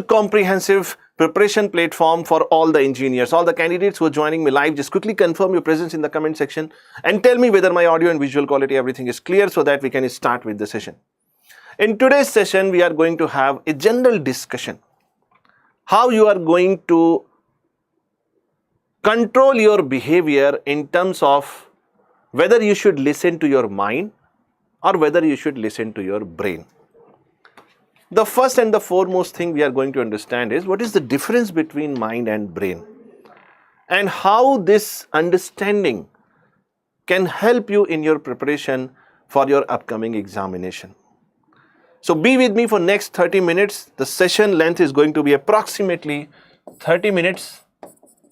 comprehensive preparation platform for all the engineers, all the candidates who are joining me live. Just quickly confirm your presence in the comment section and tell me whether my audio and visual quality, everything is clear, so that we can start with the session. In today's session, we are going to have a general discussion how you are going to control your behavior in terms of whether you should listen to your mind or whether you should listen to your brain. The first and the foremost thing we are going to understand is what is the difference between mind and brain, and how this understanding can help you in your preparation for your upcoming examination. So be with me for next 30 minutes. The session length is going to be approximately 30 minutes,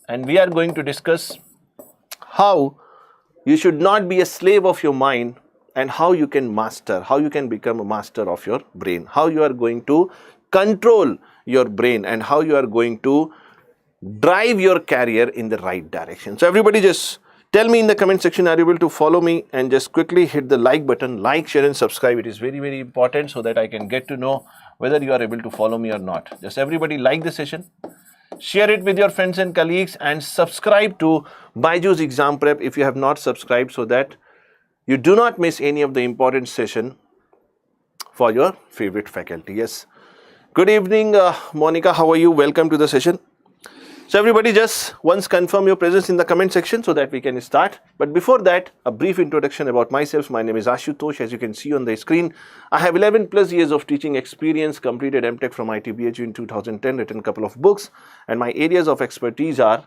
and we are going to discuss how you should not be a slave of your mind, and how you can master, how you can become a master of your brain, how you are going to control your brain, and how you are going to drive your career in the right direction. So everybody just tell me in the comment section, are you able to follow me, and just quickly hit the like button, like, share and subscribe. It is very, very important so that I can get to know whether you are able to follow me or not. Just everybody like the session, share it with your friends and colleagues, and subscribe to BYJU'S Exam Prep if you have not subscribed, so that you do not miss any of the important session for your favorite faculty. Yes. Good evening, Monica. How are you? Welcome to the session. So everybody just once confirm your presence in the comment section so that we can start. But before that, a brief introduction about myself. My name is Ashutosh. As you can see on the screen, I have 11 plus years of teaching experience, completed MTech from BYJU in 2010, written a couple of books, and my areas of expertise are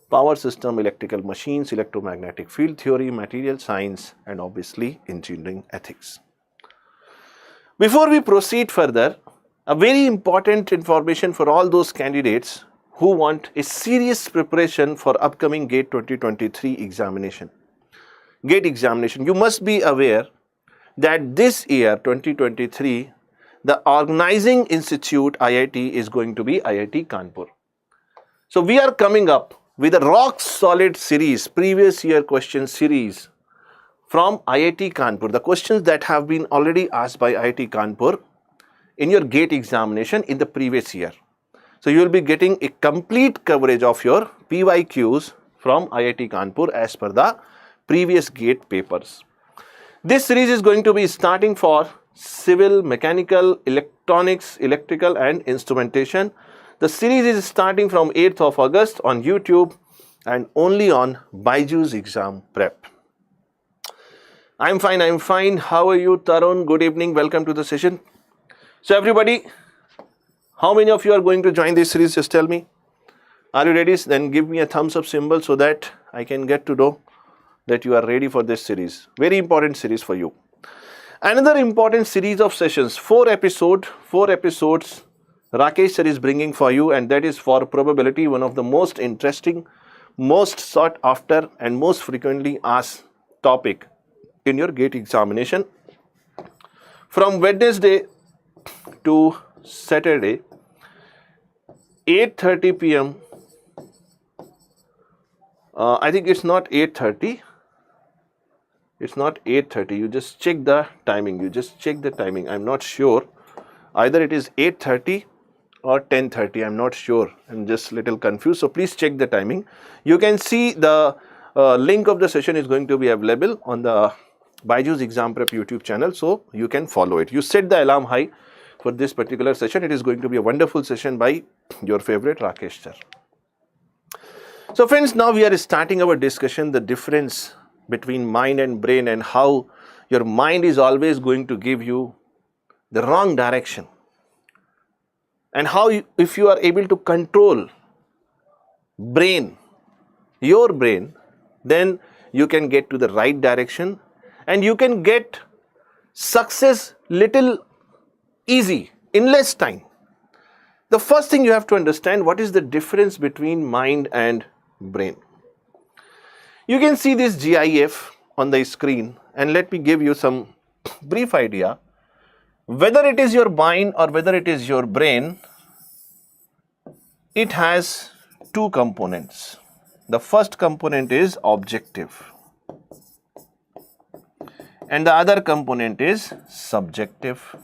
power system, electrical machines, electromagnetic field theory, material science, and obviously engineering ethics. Before we proceed further, a very important information for all those candidates who want a serious preparation for upcoming GATE 2023 examination. GATE examination, you must be aware that this year 2023, the organizing institute IIT is going to be IIT Kanpur. So we are coming up with a rock solid series, previous year question series from IIT Kanpur. The questions that have been already asked by IIT Kanpur in your GATE examination in the previous year. So you will be getting a complete coverage of your PYQs from IIT Kanpur as per the previous GATE papers. This series is going to be starting for civil, mechanical, electronics, electrical and instrumentation. The series is starting from 8th of August on YouTube and only on BYJU'S Exam Prep. I'm fine. How are you, Tarun? Good evening. Welcome to the session. So everybody, how many of you are going to join this series? Just tell me. Are you ready? Then give me a thumbs up symbol so that I can get to know that you are ready for this series. Very important series for you. Another important series of sessions, 4 episodes Rakesh sir is bringing for you, and that is for probability, one of the most interesting, most sought after and most frequently asked topic in your GATE examination. From Wednesday to Saturday, 8:30 p.m. I think it's not 8:30. It's not 8:30. You just check the timing. I'm not sure. Either it is 8:30 or 10:30. I'm not sure. I'm just a little confused. So please check the timing. You can see the link of the session is going to be available on the BYJU'S Exam Prep YouTube channel, so you can follow it. You set the alarm high for this particular session. It is going to be a wonderful session by your favorite Rakesh sir. So friends, now we are starting our discussion, the difference between mind and brain, and how your mind is always going to give you the wrong direction, and how if you are able to control your brain, then you can get to the right direction and you can get success little easy in less time. The first thing you have to understand, what is the difference between mind and brain. You can see this GIF on the screen, and let me give you some brief idea. Whether it is your mind or whether it is your brain, it has two components. The first component is objective and the other component is subjective.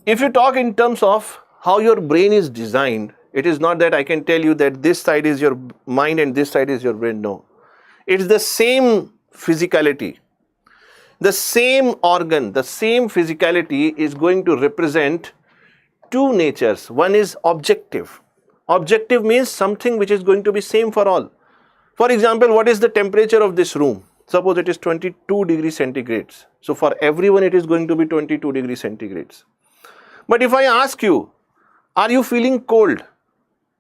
if you talk in terms of how your brain is designed, it is not that I can tell you that this side is your mind and this side is your brain. No. It's the same physicality. The same organ, the same physicality is going to represent two natures. One is objective. Objective means something which is going to be same for all. For example, what is the temperature of this room? Suppose it is 22 degrees centigrades. So for everyone it is going to be 22 degrees centigrades. But if I ask you, are you feeling cold?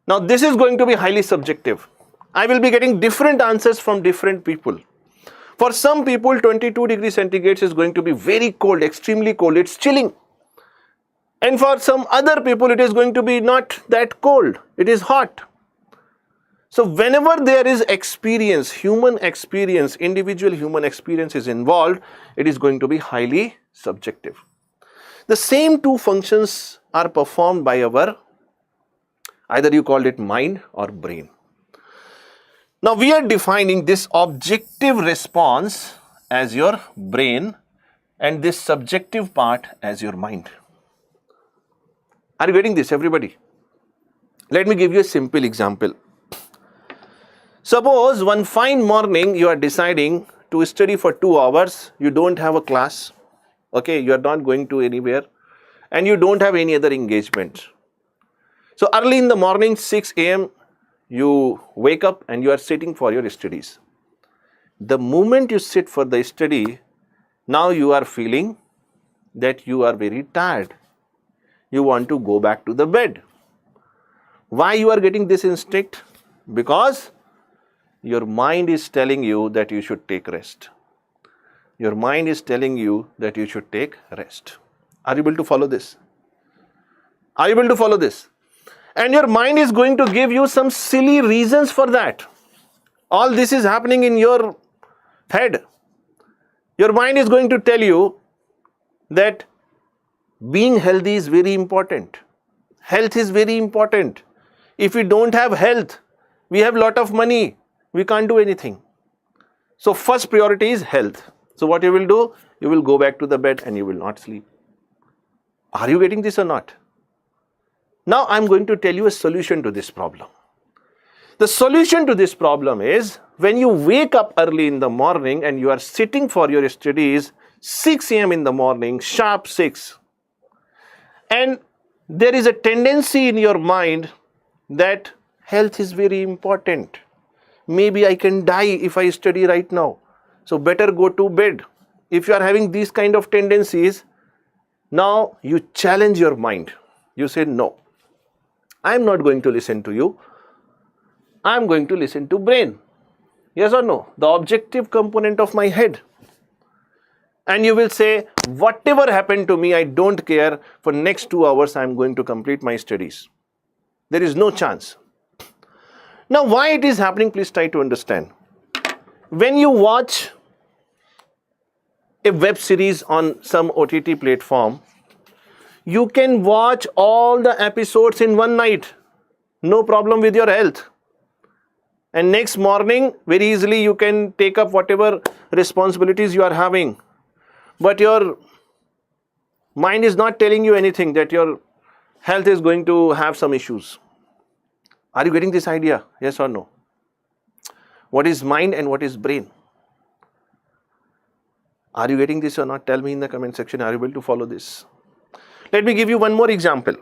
Now this is going to be highly subjective. I will be getting different answers from different people. For some people, 22 degrees centigrade is going to be very cold, extremely cold. It's chilling. And for some other people, it is going to be not that cold. It is hot. So whenever there is experience, human experience, individual human experience is involved, it is going to be highly subjective. The same two functions are performed by our, either you called it mind or brain. Now we are defining this objective response as your brain and this subjective part as your mind. Are you getting this, everybody? Let me give you a simple example. Suppose one fine morning you are deciding to study for 2 hours, you don't have a class, okay, you are not going to anywhere and you don't have any other engagement. So early in the morning, 6 a.m. you wake up and you are sitting for your studies. The moment you sit for the study, now you are feeling that you are very tired. You want to go back to the bed. Why you are getting this instinct? Because your mind is telling you that you should take rest. Your mind is telling you that you should take rest. Are you able to follow this? Are you able to follow this? And your mind is going to give you some silly reasons for that. All this is happening in your head. Your mind is going to tell you that being healthy is very important. Health is very important. If we don't have health, we have a lot of money, we can't do anything. So first priority is health. So what you will do? You will go back to the bed and you will not sleep. Are you getting this or not? Now I'm going to tell you a solution to this problem. The solution to this problem is when you wake up early in the morning and you are sitting for your studies 6 a.m. in the morning, sharp 6. And there is a tendency in your mind that health is very important. Maybe I can die if I study right now. So better go to bed. If you are having these kind of tendencies, now you challenge your mind. You say, no, I am not going to listen to you. I am going to listen to brain. Yes or no? The objective component of my head. And you will say, whatever happened to me, I don't care. For next 2 hours, I am going to complete my studies. There is no chance. Now, why it is happening, please try to understand. When you watch a web series on some OTT platform, you can watch all the episodes in one night. No problem with your health. And next morning, very easily you can take up whatever responsibilities you are having. But your mind is not telling you anything that your health is going to have some issues. Are you getting this idea? Yes or no? What is mind and what is brain? Are you getting this or not? Tell me in the comment section. Are you able to follow this? Let me give you one more example.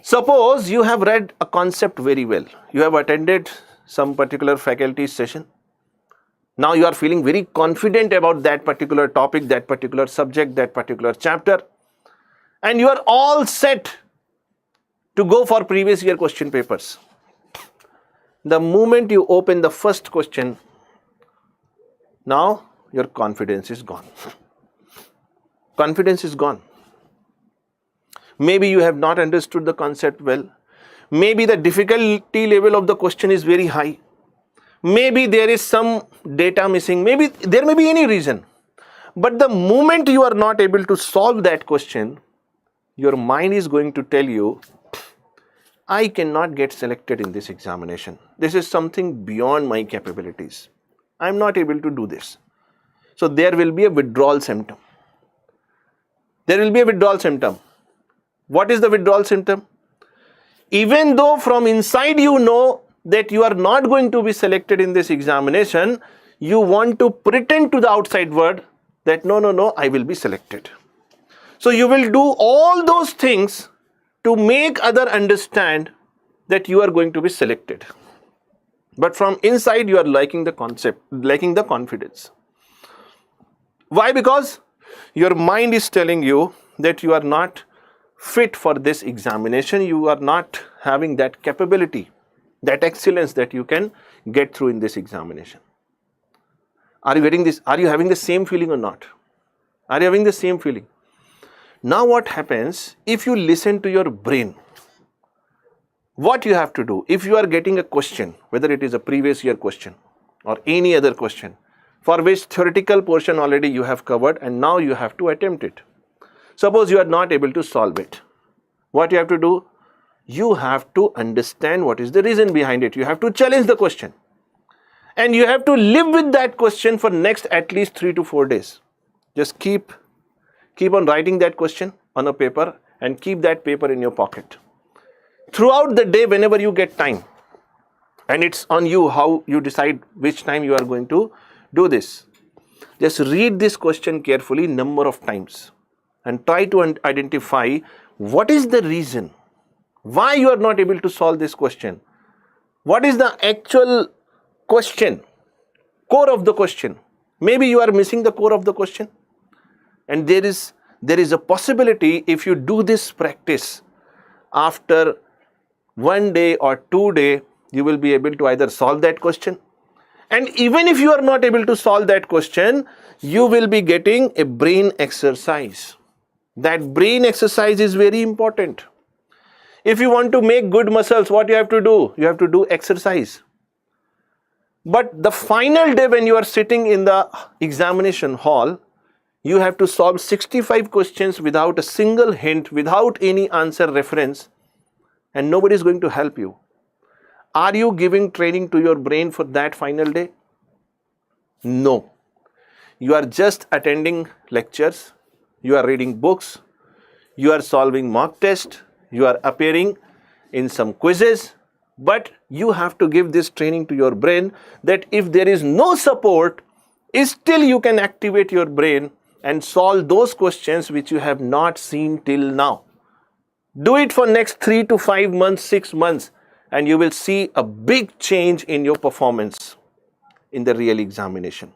Suppose you have read a concept very well. You have attended some particular faculty session. Now you are feeling very confident about that particular topic, that particular subject, that particular chapter. And you are all set to go for previous year question papers. The moment you open the first question, now your confidence is gone. Confidence is gone. Maybe you have not understood the concept well. Maybe the difficulty level of the question is very high. Maybe there is some data missing. Maybe there may be any reason. But the moment you are not able to solve that question, your mind is going to tell you, I cannot get selected in this examination. This is something beyond my capabilities. I am not able to do this. So there will be a withdrawal symptom. there will be a withdrawal symptom. What is the withdrawal symptom? Even though from inside you know that you are not going to be selected in this examination, you want to pretend to the outside world that no, I will be selected. So you will do all those things to make other understand that you are going to be selected. But from inside you are liking the concept, liking the confidence. Why? Because your mind is telling you that you are not fit for this examination, you are not having that capability, that excellence that you can get through in this examination. Are you getting this? Are you having the same feeling or not? Are you having the same feeling? Now what happens if you listen to your brain? What you have to do, if you are getting a question, whether it is a previous year question or any other question, for which theoretical portion already you have covered and now you have to attempt it. Suppose you are not able to solve it. What you have to do? You have to understand what is the reason behind it. You have to challenge the question. And you have to live with that question for next at least 3 to 4 days. Just keep on writing that question on a paper and keep that paper in your pocket. Throughout the day, whenever you get time, and it's on you how you decide which time you are going to do this. Just read this question carefully number of times and try to identify what is the reason why you are not able to solve this question. What is the actual question, core of the question? Maybe you are missing the core of the question. And there is a possibility if you do this practice after 1 day or 2 days, you will be able to either solve that question. And even if you are not able to solve that question, you will be getting a brain exercise. That brain exercise is very important. If you want to make good muscles, what you have to do? You have to do exercise. But the final day when you are sitting in the examination hall, you have to solve 65 questions without a single hint, without any answer reference, and nobody is going to help you. Are you giving training to your brain for that final day? No. You are just attending lectures, you are reading books, you are solving mock tests, you are appearing in some quizzes, but you have to give this training to your brain that if there is no support, still you can activate your brain and solve those questions which you have not seen till now. Do it for next 3 to 5 months, 6 months, and you will see a big change in your performance in the real examination.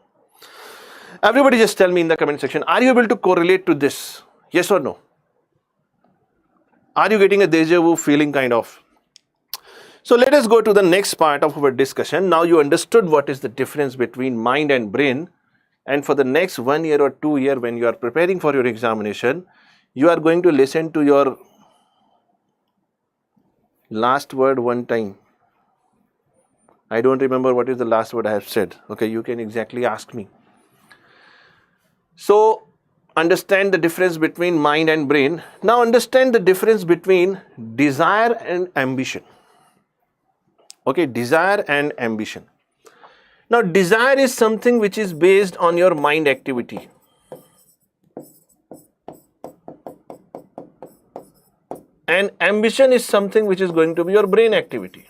Everybody just tell me in the comment section, are you able to correlate to this? Yes or no? Are you getting a deja vu feeling kind of? So let us go to the next part of our discussion. Now you understood what is the difference between mind and brain. And for the next 1 year or 2 years when you are preparing for your examination, you are going to listen to your last word one time. I don't remember what is the last word I have said. Okay, you can exactly ask me. So understand the difference between mind and brain. Now understand the difference between desire and ambition. Okay, desire and ambition. Now desire is something which is based on your mind activity. And ambition is something which is going to be your brain activity.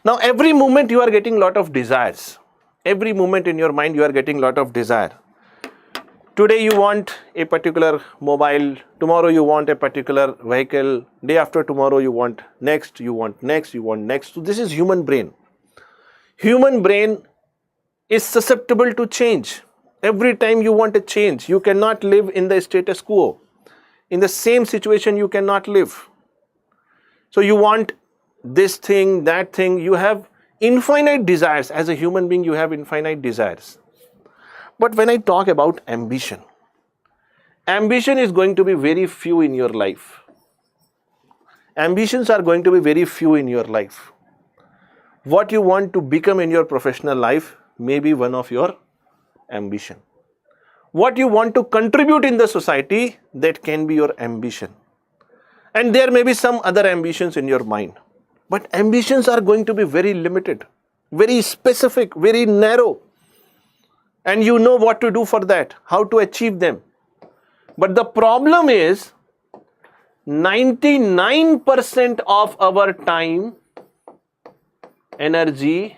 Now every moment you are getting lot of desires. Every moment in your mind you are getting lot of desire. Today you want a particular mobile, tomorrow you want a particular vehicle, day after tomorrow you want next, you want next, you want next. So this is human brain. Human brain is susceptible to change. Every time you want a change, you cannot live in the status quo. In the same situation you cannot live. So you want this thing, that thing, you have infinite desires. As a human being you have infinite desires. But when I talk about ambition, ambition is going to be very few in your life. Ambitions are going to be very few in your life. What you want to become in your professional life may be one of your ambition. What you want to contribute in the society, that can be your ambition. And there may be some other ambitions in your mind. But ambitions are going to be very limited, very specific, very narrow. and you know what to do for that, how to achieve them. But the problem is 99% of our time, energy,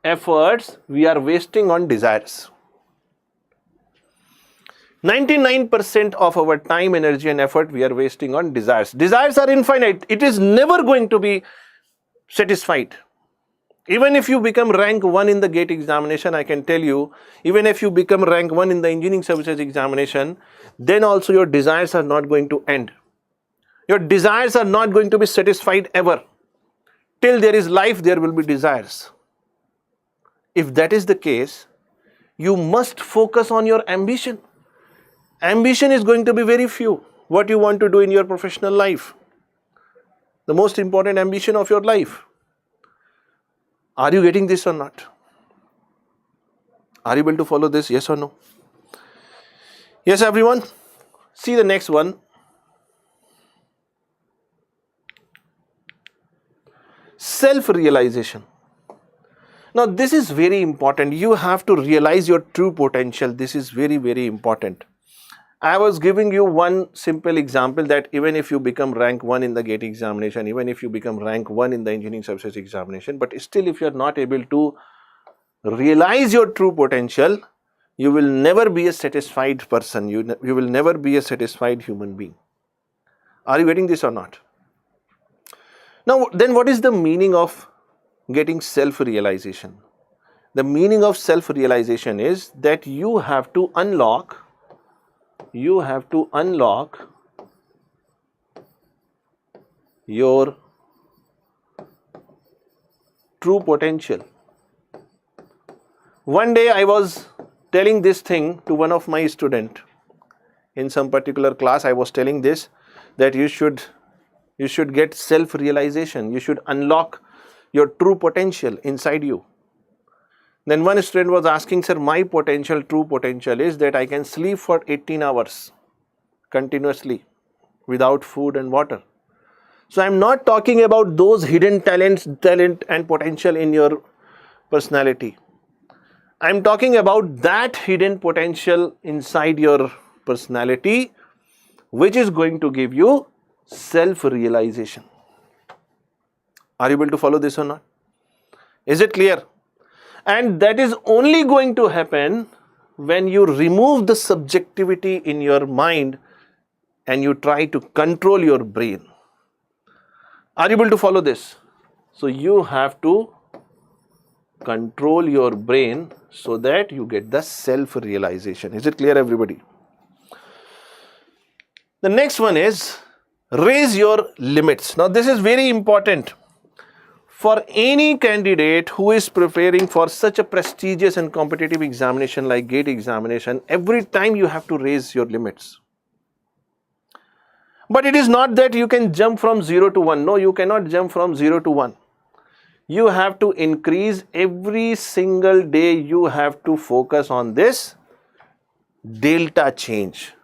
efforts we are wasting on desires. 99% of our time, energy and effort we are wasting on desires. Desires are infinite. It is never going to be satisfied. Even if you become rank 1 in the GATE examination, I can tell you, even if you become rank 1 in the engineering services examination, then also your desires are not going to end. Your desires are not going to be satisfied ever. Till there is life, there will be desires. If that is the case, you must focus on your ambition. Ambition is going to be very few. What you want to do in your professional life. The most important ambition of your life. Are you getting this or not? Are you able to follow this? Yes or no? Yes, everyone. See the next one. Self-realization. Now, this is very important. You have to realize your true potential. This is very, very important. I was giving you one simple example that even if you become rank 1 in the GATE examination, even if you become rank 1 in the engineering services examination, but still if you are not able to realize your true potential, you will never be a satisfied person. You will never be a satisfied human being. Are you getting this or not? Now, then what is the meaning of getting self-realization? The meaning of self-realization is that you have to unlock your true potential. One day I was telling this thing to one of my students in some particular class. I was telling this, that you should get self-realization. You should unlock your true potential inside you. Then one student was asking, sir, my potential, true potential is that I can sleep for 18 hours continuously without food and water. So I'm not talking about those hidden talent and potential in your personality. I'm talking about that hidden potential inside your personality, which is going to give you self-realization. Are you able to follow this or not? Is it clear? And that is only going to happen when you remove the subjectivity in your mind and you try to control your brain. Are you able to follow this? So you have to control your brain so that you get the self-realization. Is it clear, everybody? The next one is raise your limits. Now this is very important. For any candidate who is preparing for such a prestigious and competitive examination like GATE examination, every time you have to raise your limits. But it is not that you can jump from 0 to 1. No, you cannot jump from 0 to 1. You have to increase every single day. You have to focus on this delta change.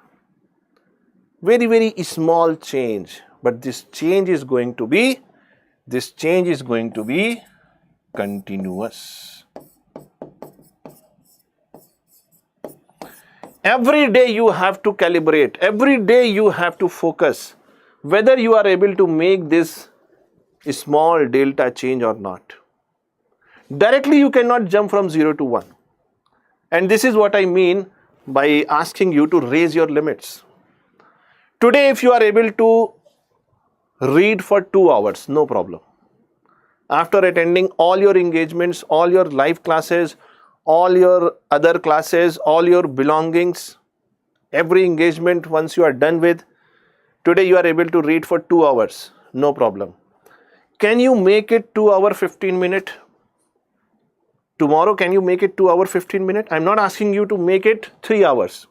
Very, very small change. But this change is going to be continuous. Every day you have to calibrate. Every day you have to focus whether you are able to make this small delta change or not. Directly you cannot jump from 0 to 1. And this is what I mean by asking you to raise your limits. Today, if you are able to read for 2 hours, no problem. After attending all your engagements, all your live classes, all your other classes, all your belongings, every engagement once you are done with, today you are able to read for 2 hours, no problem. Can you make it 2 hour 15 minute? Tomorrow, can you make it 2 hour 15 minute? I'm not asking you to make it 3 hours.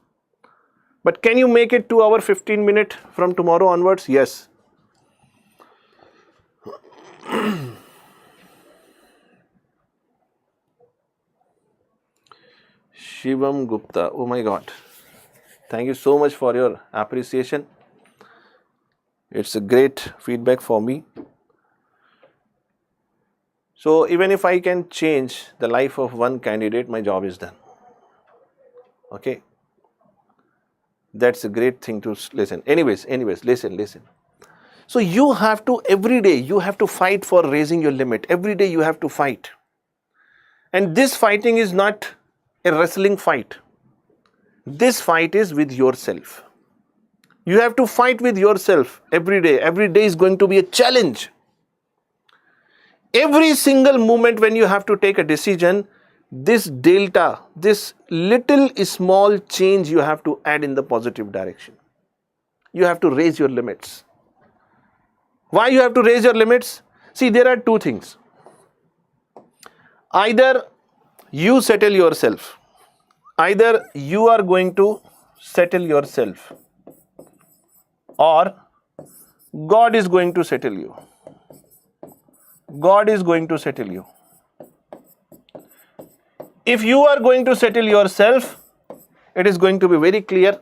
But can you make it 2 hour 15 minute from tomorrow onwards? Yes. Shivam Gupta, oh my God. Thank you so much for your appreciation. It's a great feedback for me. So even if I can change the life of one candidate, my job is done. Okay. That's a great thing to listen. Anyways, listen. So you have to, every day, you have to fight for raising your limit. Every day you have to fight. And this fighting is not a wrestling fight. This fight is with yourself. You have to fight with yourself every day. Every day is going to be a challenge. Every single moment when you have to take a decision, this delta, this little small change you have to add in the positive direction. You have to raise your limits. Why you have to raise your limits? See, there are two things. Either you settle yourself. Either you are going to settle yourself, or God is going to settle you. God is going to settle you. If you are going to settle yourself, it is going to be very clear,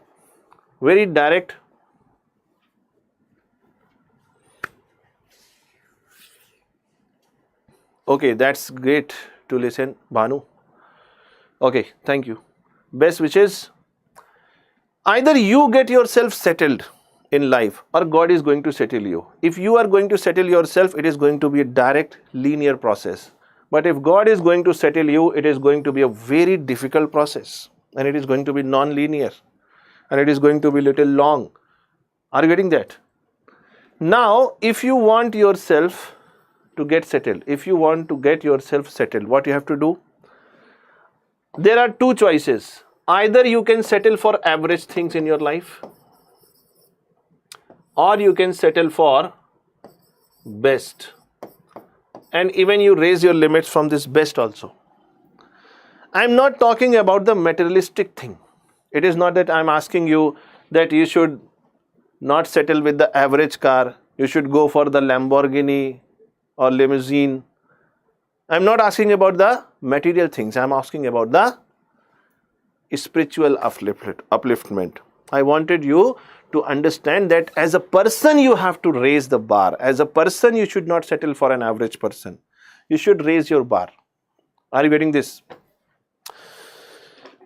very direct. Okay, that's great to listen, Bhanu. Okay, thank you. Best wishes. Either you get yourself settled in life or God is going to settle you. If you are going to settle yourself, it is going to be a direct, linear process. But if God is going to settle you, it is going to be a very difficult process. And it is going to be non-linear. And it is going to be a little long. Are you getting that? Now, if you want yourself to get settled, if you want to get yourself settled, what you have to do? There are two choices. Either you can settle for average things in your life, or you can settle for best. And even you raise your limits from this best also. I'm not talking about the materialistic thing. It is not that I'm asking you that you should not settle with the average car. You should go for the Lamborghini or limousine. I'm not asking about the material things. I'm asking about the spiritual upliftment. I wanted you to understand that as a person you have to raise the bar. As a person you should not settle for an average person. You should raise your bar. Are you getting this?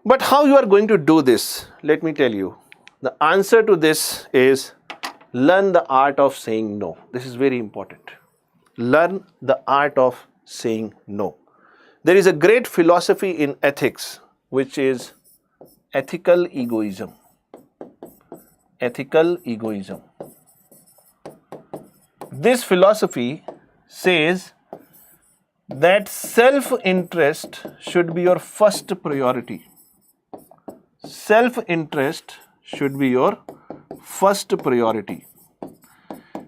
But how you are going to do this? Let me tell you. The answer to this is learn the art of saying no. This is very important. Learn the art of saying no. There is a great philosophy in ethics which is ethical egoism. Ethical egoism. This philosophy says that self-interest should be your first priority. Self-interest should be your first priority.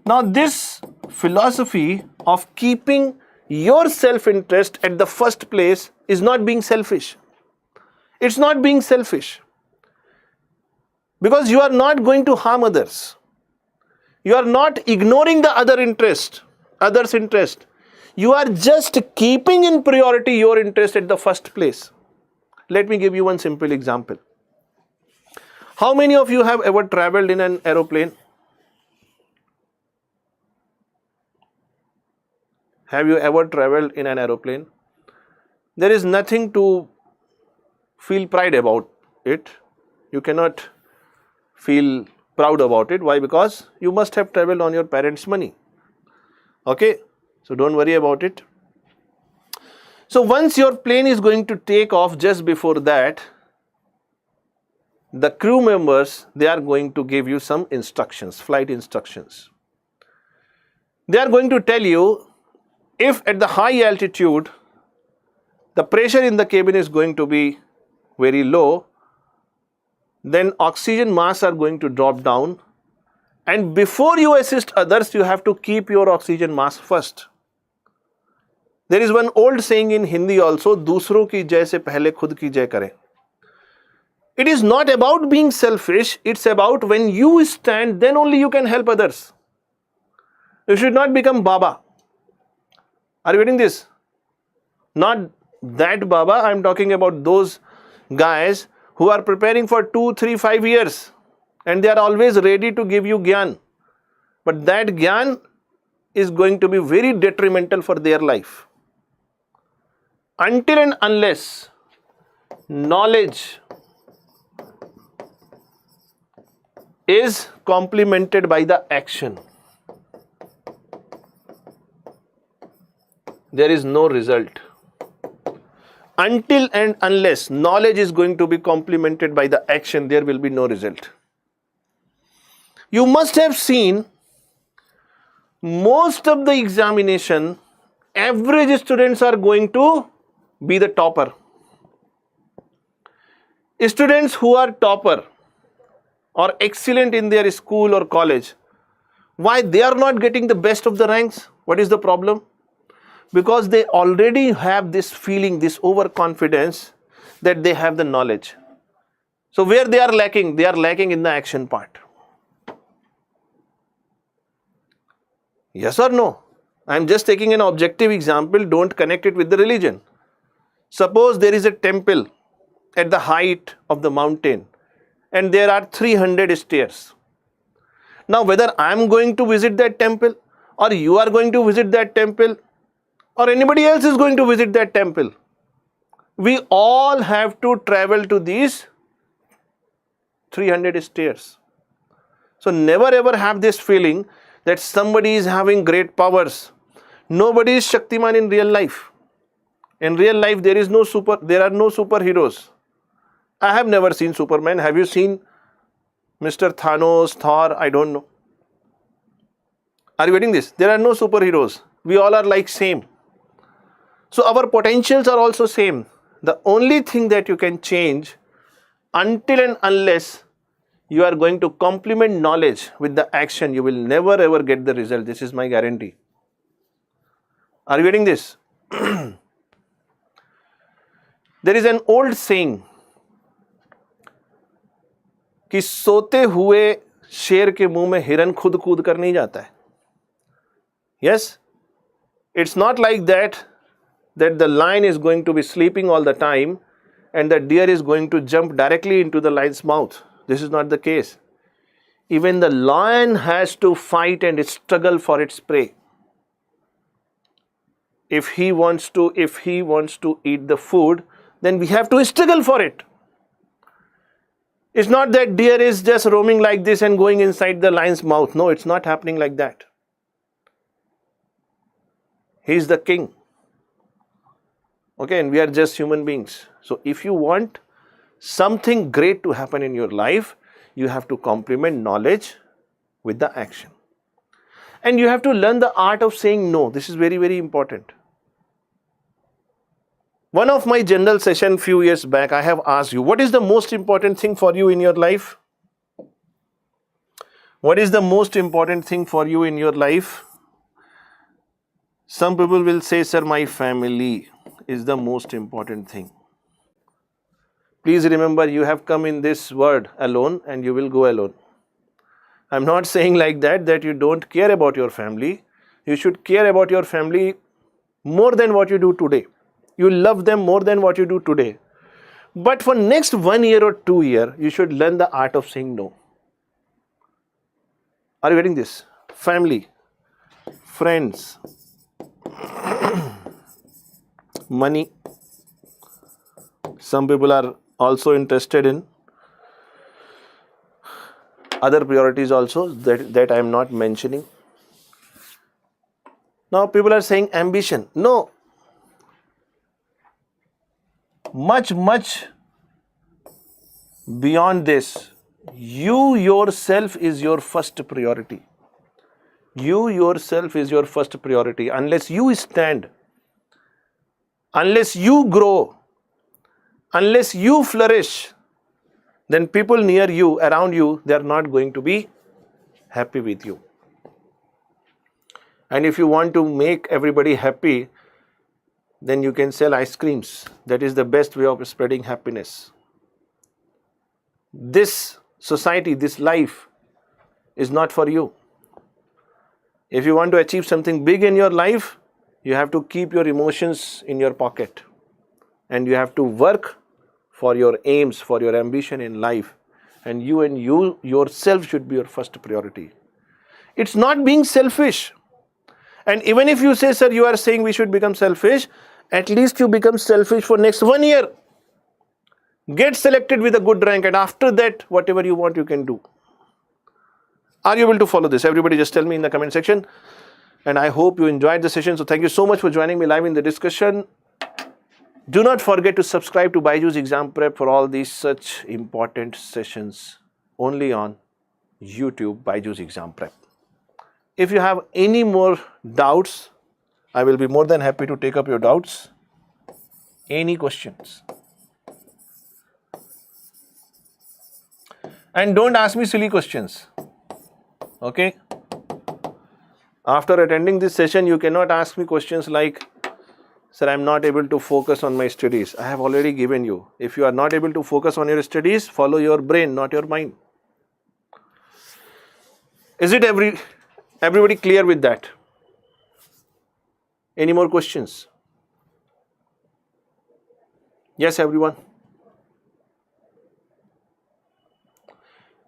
Now, this philosophy of keeping your self-interest at the first place is not being selfish. It's not being selfish. Because you are not going to harm others. You are not ignoring the others' interest. You are just keeping in priority your interest at the first place. Let me give you one simple example. How many of you have ever traveled in an aeroplane? Have you ever traveled in an aeroplane? There is nothing to feel pride about it. You cannot feel proud about it. Why? Because you must have traveled on your parents' money. Okay? So don't worry about it. So once your plane is going to take off, just before that, the crew members, they are going to give you some instructions, flight instructions. They are going to tell you, if at the high altitude, the pressure in the cabin is going to be very low, then oxygen masks are going to drop down, and before you assist others, you have to keep your oxygen mask first. There is one old saying in Hindi also, दूसरों की जय से पहले खुद की जय करें. It is not about being selfish, it's about when you stand, then only you can help others. You should not become Baba. Are you getting this? Not that Baba, I am talking about those guys who are preparing for 2, 3, 5 years and they are always ready to give you Gyan. But that Gyan is going to be very detrimental for their life. Until and unless knowledge is complemented by the action, there is no result. Until and unless knowledge is going to be complemented by the action, there will be no result. You must have seen most of the examination, average students are going to be the topper. Students who are topper or excellent in their school or college, why they are not getting the best of the ranks? What is the problem? Because they already have this feeling, this overconfidence that they have the knowledge. So where they are lacking? They are lacking in the action part. Yes or no? I am just taking an objective example, don't connect it with the religion. Suppose there is a temple at the height of the mountain and there are 300 stairs. Now whether I am going to visit that temple or you are going to visit that temple or anybody else is going to visit that temple, we all have to travel to these 300 stairs. So never ever have this feeling that somebody is having great powers. Nobody is Shaktiman in real life. In real life there are no superheroes. I have never seen Superman. Have you seen Mr. Thanos, Thor? I don't know. Are you getting this? There are no superheroes. We all are like same. So our potentials are also same. The only thing that you can change, until and unless you are going to complement knowledge with the action, you will never ever get the result. This is my guarantee. Are you getting this? There is an old saying कि सोते हुए शेर के मुंह में हिरन खुद कूद कर नहीं जाता है. Yes, it's not like that the lion is going to be sleeping all the time and the deer is going to jump directly into the lion's mouth. This is not the case. Even the lion has to fight and struggle for its prey. If he wants to eat the food, then we have to struggle for it. It's not that deer is just roaming like this and going inside the lion's mouth. No, it's not happening like that. He is the king. Okay, and we are just human beings. So if you want something great to happen in your life, you have to complement knowledge with the action. And you have to learn the art of saying no. This is very, very important. One of my general session few years back, I have asked you, what is the most important thing for you in your life? What is the most important thing for you in your life? Some people will say, sir, my family is the most important thing. Please remember, you have come in this world alone and you will go alone. I'm not saying like that you don't care about your family. You should care about your family more than what you do today. You love them more than what you do today. But for next 1 year or 2 years, you should learn the art of saying no. Are you getting this? Family, friends, money. Some people are also interested in other priorities also that I am not mentioning. Now people are saying ambition. No. Much beyond this. You yourself is your first priority. You yourself is your first priority. Unless you stand, unless you grow, unless you flourish, then people near you, around you, they are not going to be happy with you. And if you want to make everybody happy, then you can sell ice creams. That is the best way of spreading happiness. This society, this life is not for you. If you want to achieve something big in your life, you have to keep your emotions in your pocket. And you have to work for your aims, for your ambition in life. And you yourself should be your first priority. It's not being selfish. And even if you say, sir, you are saying we should become selfish, at least you become selfish for next 1 year. Get selected with a good rank, and after that, whatever you want, you can do. Are you able to follow this? Everybody just tell me in the comment section. And I hope you enjoyed the session. So thank you so much for joining me live in the discussion. Do not forget to subscribe to BYJU'S Exam Prep for all these such important sessions only on YouTube BYJU'S Exam Prep. If you have any more doubts, I will be more than happy to take up your doubts. Any questions? And don't ask me silly questions. Okay? After attending this session, you cannot ask me questions like, sir, I am not able to focus on my studies. I have already given you. If you are not able to focus on your studies, follow your brain, not your mind. Is it everybody clear with that? Any more questions? Yes, everyone.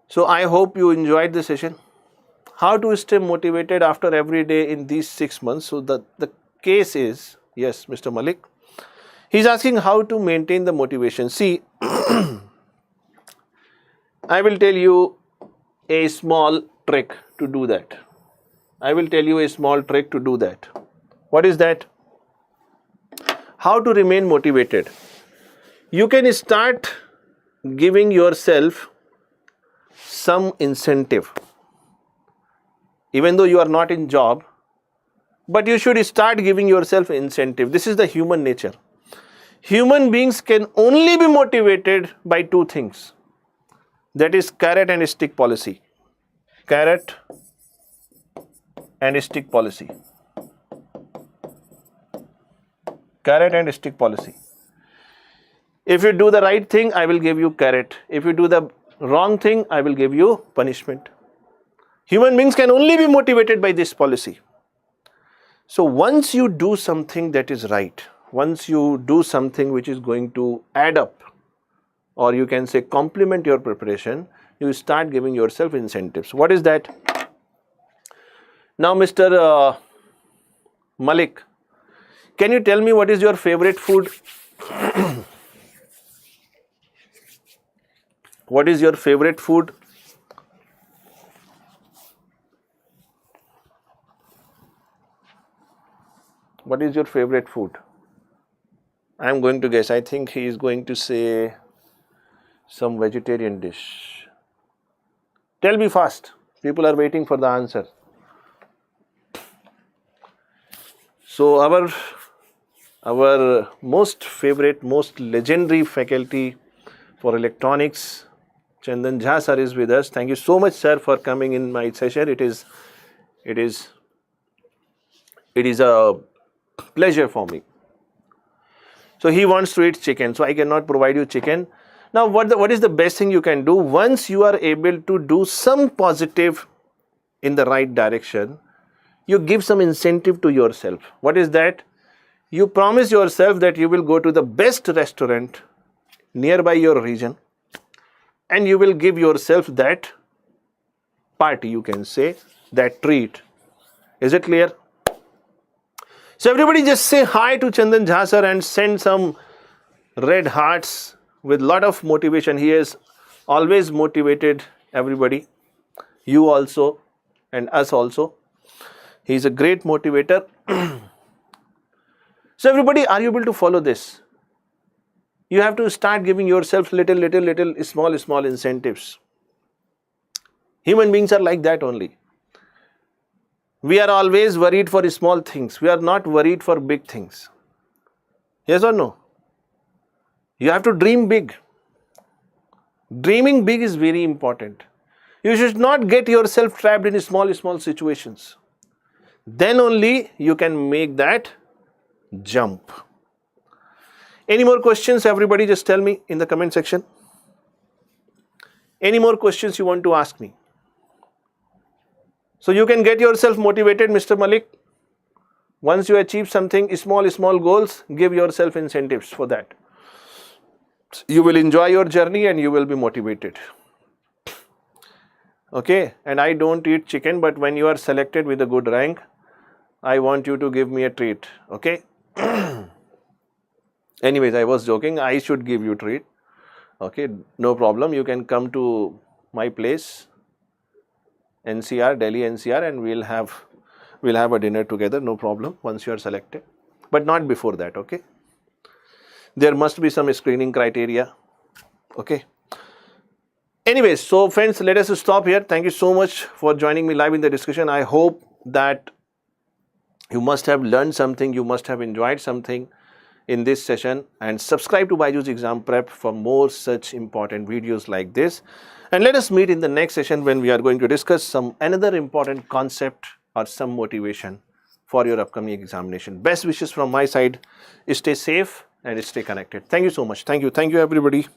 So I hope you enjoyed the session. How to stay motivated after every day in these 6 months? So the case is, yes, Mr. Malik. He's asking how to maintain the motivation. See, I will tell you a small trick to do that. I will tell you a small trick to do that. What is that? How to remain motivated? You can start giving yourself some incentive. Even though you are not in job, but you should start giving yourself incentive. This is the human nature. Human beings can only be motivated by two things. That is carrot and stick policy. Carrot and stick policy. Carrot and stick policy. If you do the right thing, I will give you carrot. If you do the wrong thing, I will give you punishment. Human beings can only be motivated by this policy. So once you do something that is right, once you do something which is going to add up, or you can say complement your preparation, you start giving yourself incentives. What is that? Now, Mr. Malik, can you tell me what is your favorite food? What is your favorite food? What is your favorite food? I am going to guess. I think he is going to say some vegetarian dish. Tell me fast. People are waiting for the answer. So our most favorite, most legendary faculty for electronics, Chandan Jha sir, is with us. Thank you so much, sir, for coming in my session. It is a pleasure for me. So he wants to eat chicken, so I cannot provide you chicken. Now what is the best thing you can do? Once you are able to do some positive in the right direction, you give some incentive to yourself. What is that? You promise yourself that you will go to the best restaurant nearby your region and you will give yourself that party, you can say, that treat. Is it clear? So everybody just say hi to Chandan Jha sir and send some red hearts with lot of motivation. He has always motivated everybody, you also and us also. He is a great motivator. So everybody, are you able to follow this? You have to start giving yourself little small incentives. Human beings are like that only. We are always worried for small things. We are not worried for big things. Yes or no? You have to dream big. Dreaming big is very important. You should not get yourself trapped in small situations. Then only you can make that jump. Any more questions? Everybody just tell me in the comment section. Any more questions you want to ask me? So you can get yourself motivated, Mr. Malik. Once you achieve something, small goals, give yourself incentives for that. You will enjoy your journey and you will be motivated. Okay, and I don't eat chicken, but when you are selected with a good rank, I want you to give me a treat. Okay. Anyways, I was joking. I should give you a treat. Okay, no problem. You can come to my place NCR, Delhi NCR, and we'll have a dinner together, no problem, once you are selected. But not before that, okay? There must be some screening criteria, okay? Anyways, so friends, let us stop here. Thank you so much for joining me live in the discussion. I hope that you must have learned something, you must have enjoyed something in this session, and subscribe to BYJU'S Exam Prep for more such important videos like this. And let us meet in the next session when we are going to discuss another important concept or some motivation for your upcoming examination. Best wishes from my side. Stay safe and stay connected. Thank you so much. Thank you everybody.